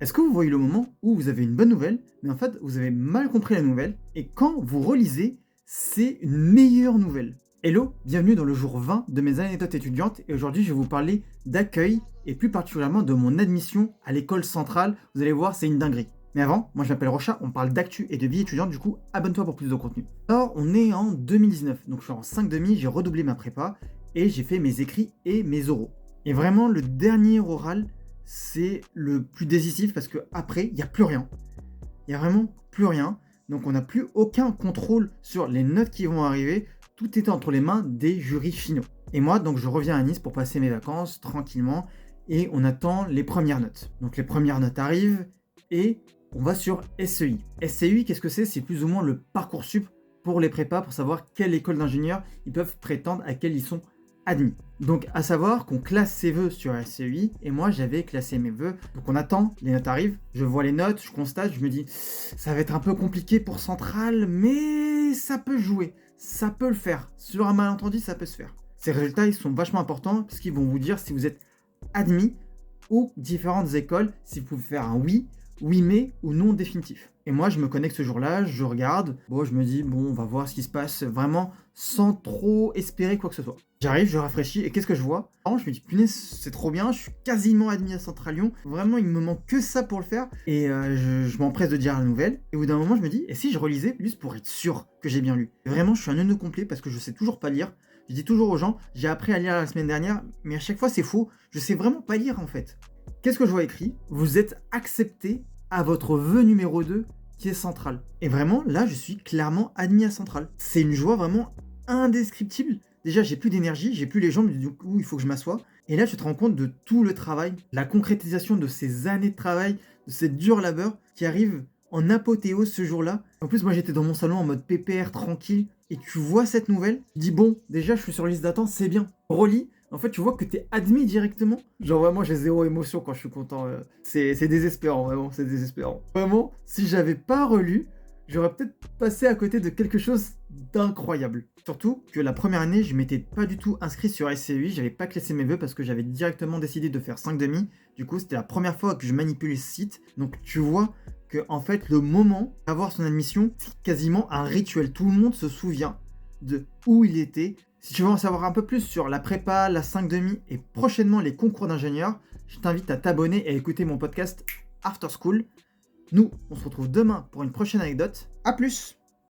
Est-ce que vous voyez le moment où vous avez une bonne nouvelle, mais en fait vous avez mal compris la nouvelle, et quand vous relisez, c'est une meilleure nouvelle? Hello, bienvenue dans le jour 20 de mes anecdotes étudiantes, et aujourd'hui je vais vous parler d'accueil, et plus particulièrement de mon admission à l'école centrale. Vous allez voir, c'est une dinguerie. Mais avant, moi je m'appelle Rocha, on parle d'actu et de vie étudiante, du coup abonne-toi pour plus de contenu. Alors on est en 2019, donc je suis en 5 demi, j'ai redoublé ma prépa, et j'ai fait mes écrits et mes oraux. Et vraiment le dernier oral, c'est le plus décisif parce qu'après, il n'y a plus rien. Il n'y a vraiment plus rien. Donc on n'a plus aucun contrôle sur les notes qui vont arriver. Tout est entre les mains des jurys finaux. Et moi, donc je reviens à Nice pour passer mes vacances tranquillement et on attend les premières notes. Donc les premières notes arrivent et on va sur SEI. SEI, qu'est-ce que c'est? C'est plus ou moins le Parcoursup pour les prépas pour savoir quelle école d'ingénieur ils peuvent prétendre, à quelle ils sont admis. Donc à savoir qu'on classe ses vœux sur SEI et moi j'avais classé mes vœux. Donc on attend, les notes arrivent, je vois les notes, je constate, je me dis ça va être un peu compliqué pour Centrale, mais ça peut jouer, ça peut le faire. Sur un malentendu, ça peut se faire. Ces résultats ils sont vachement importants parce qu'ils vont vous dire si vous êtes admis aux différentes écoles, si vous pouvez faire un oui, oui mais ou non définitif. Et moi, je me connecte ce jour-là, je regarde, bon, je me dis, bon, on va voir ce qui se passe, vraiment sans trop espérer quoi que ce soit. J'arrive, je rafraîchis, et qu'est-ce que je vois? Alors, je me dis, punaise, c'est trop bien, je suis quasiment admis à Central Lyon, vraiment, il me manque que ça pour le faire, et je m'empresse de dire la nouvelle, et au bout d'un moment, je me dis, et si je relisais, juste pour être sûr que j'ai bien lu? Et vraiment, je suis un nœud complet parce que je sais toujours pas lire. Je dis toujours aux gens, j'ai appris à lire la semaine dernière, mais à chaque fois, c'est faux, je sais vraiment pas lire en fait. Qu'est-ce que je vois écrit? Vous êtes accepté à votre vœu numéro 2 qui est Centrale. Et vraiment, là, je suis clairement admis à Centrale. C'est une joie vraiment indescriptible. Déjà, j'ai plus d'énergie, j'ai plus les jambes, du coup, il faut que je m'assoie. Et là, tu te rends compte de tout le travail, la concrétisation de ces années de travail, de ces durs labeurs qui arrivent en apothéose ce jour-là. En plus, moi, j'étais dans mon salon en mode PPR, tranquille. Et tu vois cette nouvelle, tu dis bon, déjà, je suis sur liste d'attente, c'est bien. Relis, en fait, tu vois que t'es admis directement. Genre, vraiment, j'ai zéro émotion quand je suis content. C'est désespérant, vraiment, c'est désespérant. Vraiment, si j'avais pas relu, j'aurais peut-être passé à côté de quelque chose d'incroyable. Surtout que la première année, je m'étais pas du tout inscrit sur SCI, j'avais pas classé mes vœux parce que j'avais directement décidé de faire 5 demi. Du coup, c'était la première fois que je manipulais ce site. Donc, tu vois que, en fait, le moment d'avoir son admission, c'est quasiment un rituel. Tout le monde se souvient de où il était. Si tu veux en savoir un peu plus sur la prépa, la 5 demi et prochainement les concours d'ingénieurs, je t'invite à t'abonner et à écouter mon podcast After School. Nous, on se retrouve demain pour une prochaine anecdote. A plus!